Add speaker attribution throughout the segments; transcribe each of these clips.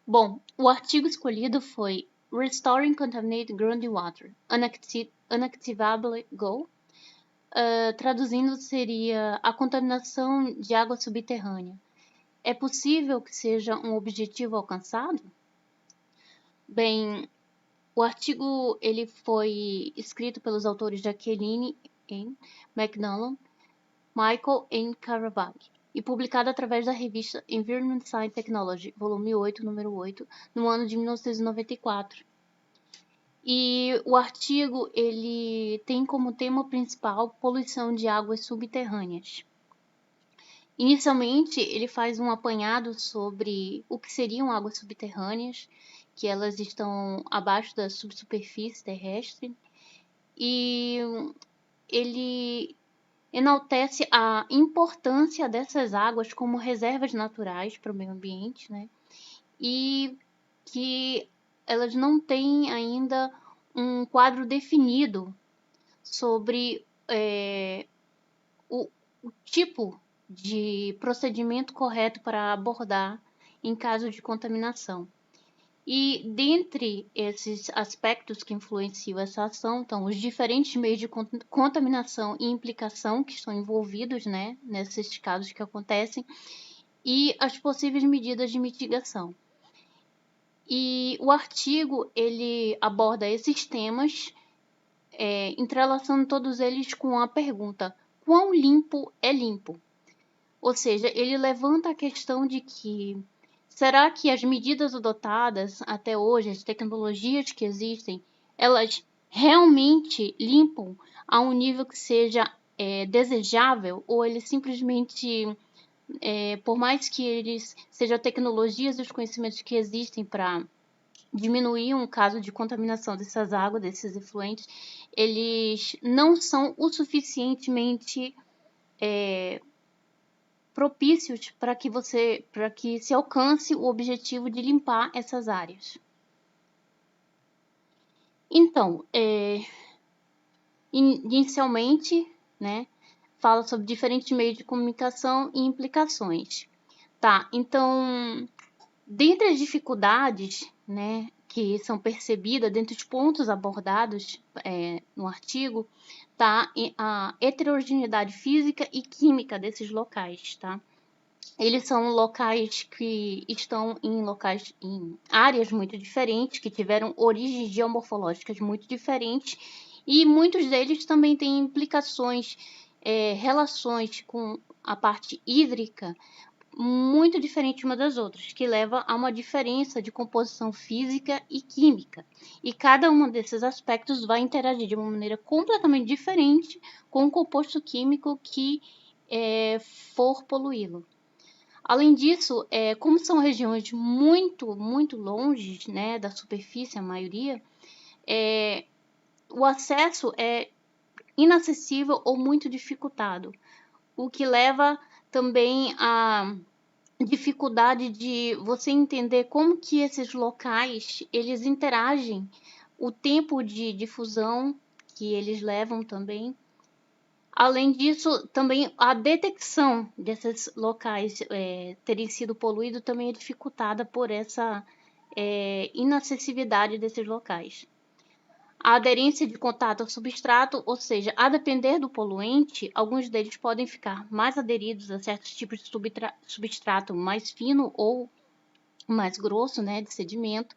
Speaker 1: Bom, o artigo escolhido foi Restoring Contaminated Groundwater, Unactivable Goal. Traduzindo, seria a contaminação de água subterrânea. É possível que seja um objetivo alcançado? Bem, o artigo ele foi escrito pelos autores Jacqueline N. McNullan, Michael N. Caravag e publicado através da revista Environment Science Technology, volume 8, número 8, no ano de 1994. E o artigo ele tem como tema principal poluição de águas subterrâneas. Inicialmente, ele faz um apanhado sobre o que seriam águas subterrâneas, que elas estão abaixo da subsuperfície terrestre, e ele enaltece a importância dessas águas como reservas naturais para o meio ambiente, né? E que elas não têm ainda um quadro definido sobre o tipo de procedimento correto para abordar em caso de contaminação. E dentre esses aspectos que influenciam essa ação estão os diferentes meios de contaminação e implicação que estão envolvidos, né, nesses casos que acontecem, e as possíveis medidas de mitigação. E o artigo ele aborda esses temas, entrelaçando todos eles com a pergunta: quão limpo é limpo? Ou seja, ele levanta a questão de que será que as medidas adotadas até hoje, as tecnologias que existem, elas realmente limpam a um nível que seja desejável? Ou eles simplesmente, por mais que eles sejam tecnologias e os conhecimentos que existem para diminuir um caso de contaminação dessas águas, desses efluentes, eles não são o suficientemente propícios para que se alcance o objetivo de limpar essas áreas. Então, inicialmente, né, fala sobre diferentes meios de comunicação e implicações. Tá, então, dentre as dificuldades, né, que são percebidas, dentre os pontos abordados no artigo, tá a heterogeneidade física e química desses locais, tá? Eles são locais que estão em áreas muito diferentes, que tiveram origens geomorfológicas muito diferentes, e muitos deles também têm implicações, relações com a parte hídrica muito diferente uma das outras, que leva a uma diferença de composição física e química. E cada um desses aspectos vai interagir de uma maneira completamente diferente com o composto químico que for poluí-lo. Além disso, como são regiões muito, muito longe, né, da superfície, a maioria, o acesso é inacessível ou muito dificultado, o que leva também a dificuldade de você entender como que esses locais eles interagem, o tempo de difusão que eles levam também. Além disso, também a detecção desses locais terem sido poluídos também é dificultada por essa inacessibilidade desses locais. A aderência de contato ao substrato, ou seja, a depender do poluente, alguns deles podem ficar mais aderidos a certos tipos de substrato mais fino ou mais grosso, né, de sedimento.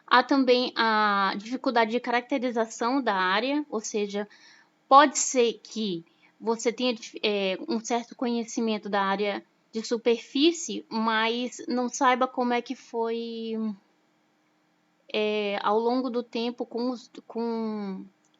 Speaker 1: Há também a dificuldade de caracterização da área, ou seja, pode ser que você tenha um certo conhecimento da área de superfície, mas não saiba como é que foi ao longo do tempo,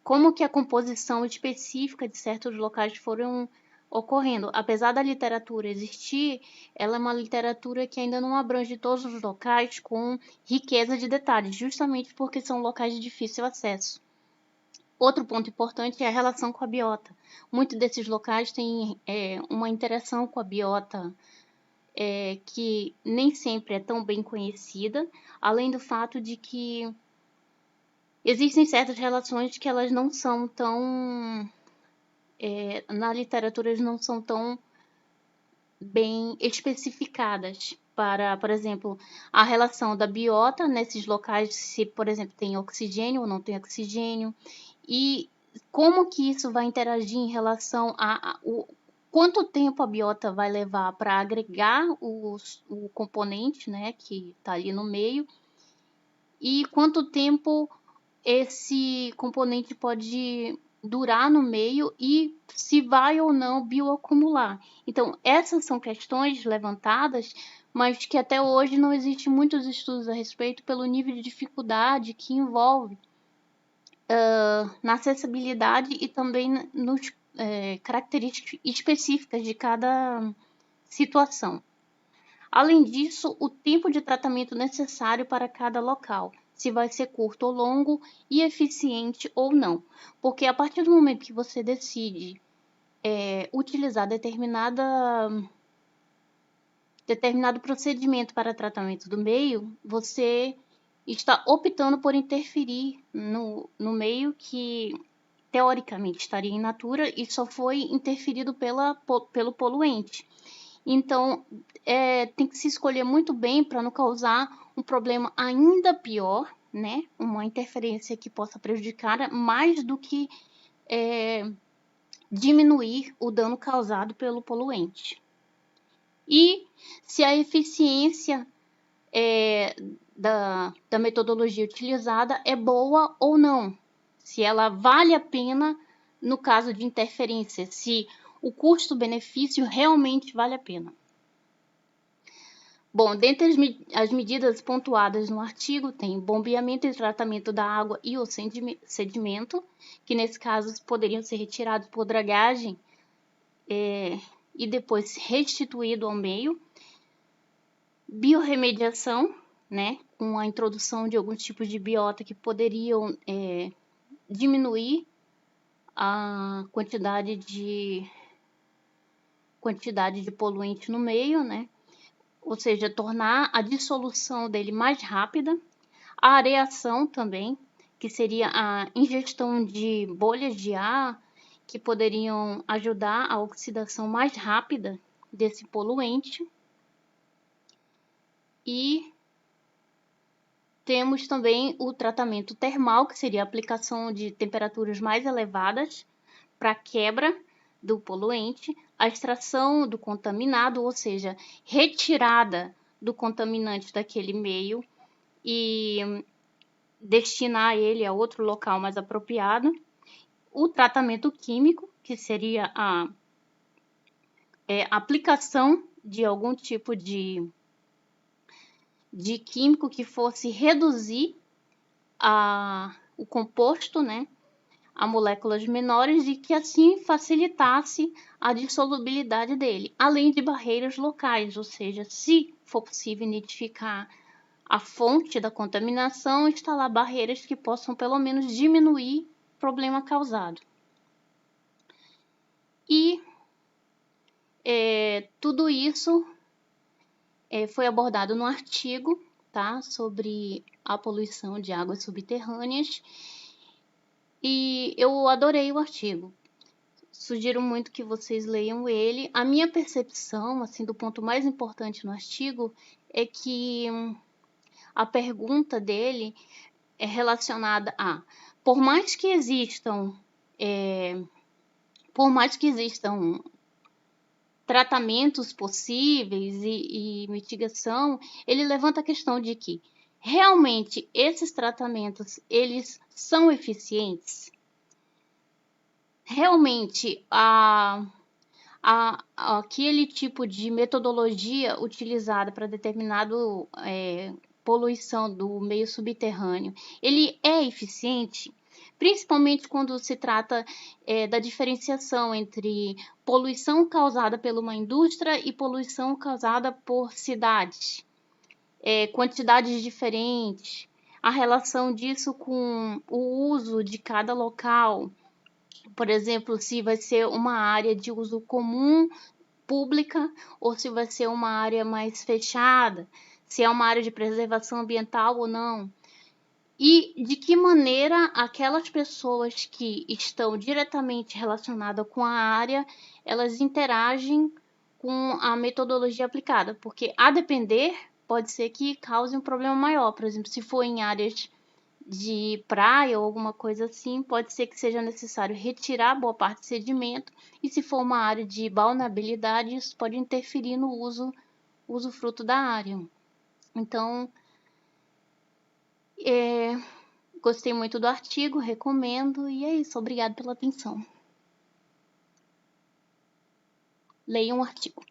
Speaker 1: como que a composição específica de certos locais foram ocorrendo. Apesar da literatura existir, ela é uma literatura que ainda não abrange todos os locais com riqueza de detalhes, justamente porque são locais de difícil acesso. Outro ponto importante é a relação com a biota. Muitos desses locais têm uma interação com a biota que nem sempre é tão bem conhecida, além do fato de que existem certas relações que elas não são tão... na literatura elas não são tão bem especificadas. para, por exemplo, a relação da biota nesses locais, se, por exemplo, tem oxigênio ou não tem oxigênio, e como que isso vai interagir em relação a o quanto tempo a biota vai levar para agregar o componente, né, que está ali no meio, e quanto tempo esse componente pode durar no meio e se vai ou não bioacumular. Então, essas são questões levantadas, mas que até hoje não existem muitos estudos a respeito pelo nível de dificuldade que envolve na acessibilidade e também nos características específicas de cada situação. Além disso, o tempo de tratamento necessário para cada local, se vai ser curto ou longo e eficiente ou não. Porque a partir do momento que você decide utilizar determinado procedimento para tratamento do meio, você está optando por interferir no meio que teoricamente estaria in natura e só foi interferido pelo poluente. Então, tem que se escolher muito bem para não causar um problema ainda pior, né? Uma interferência que possa prejudicar mais do que diminuir o dano causado pelo poluente. E se a eficiência da metodologia utilizada é boa ou não, se ela vale a pena no caso de interferência, se o custo-benefício realmente vale a pena. Bom, dentre as medidas pontuadas no artigo, tem bombeamento e tratamento da água e o sedimento, que nesse caso poderiam ser retirados por dragagem e depois restituído ao meio. Biorremediação, né, com a introdução de alguns tipos de biota que poderiam diminuir a quantidade de poluente no meio, né? Ou seja, tornar a dissolução dele mais rápida. A areação também, que seria a ingestão de bolhas de ar que poderiam ajudar a oxidação mais rápida desse poluente. E temos também o tratamento termal, que seria a aplicação de temperaturas mais elevadas para quebra do poluente, a extração do contaminado, ou seja, retirada do contaminante daquele meio e destinar ele a outro local mais apropriado. O tratamento químico, que seria a aplicação de algum tipo de químico que fosse reduzir o composto, né, a moléculas menores e que assim facilitasse a dissolubilidade dele, além de barreiras locais, ou seja, se for possível identificar a fonte da contaminação, instalar barreiras que possam pelo menos diminuir o problema causado. E tudo isso foi abordado no artigo, tá, sobre a poluição de águas subterrâneas. E eu adorei o artigo. Sugiro muito que vocês leiam ele. A minha percepção, assim, do ponto mais importante no artigo é que a pergunta dele é relacionada a, por mais que existam tratamentos possíveis e mitigação, ele levanta a questão de que realmente esses tratamentos eles são eficientes? Realmente aquele tipo de metodologia utilizada para determinado poluição do meio subterrâneo, ele é eficiente? Principalmente quando se trata da diferenciação entre poluição causada por uma indústria e poluição causada por cidades. Quantidades diferentes, a relação disso com o uso de cada local. Por exemplo, se vai ser uma área de uso comum, pública, ou se vai ser uma área mais fechada, se é uma área de preservação ambiental ou não. E de que maneira aquelas pessoas que estão diretamente relacionadas com a área, elas interagem com a metodologia aplicada, porque a depender pode ser que cause um problema maior. Por exemplo, se for em áreas de praia ou alguma coisa assim, pode ser que seja necessário retirar boa parte do sedimento, e se for uma área de balneabilidade, isso pode interferir no usufruto da área. Então, gostei muito do artigo, recomendo, e é isso. Obrigada pela atenção. Leiam o artigo.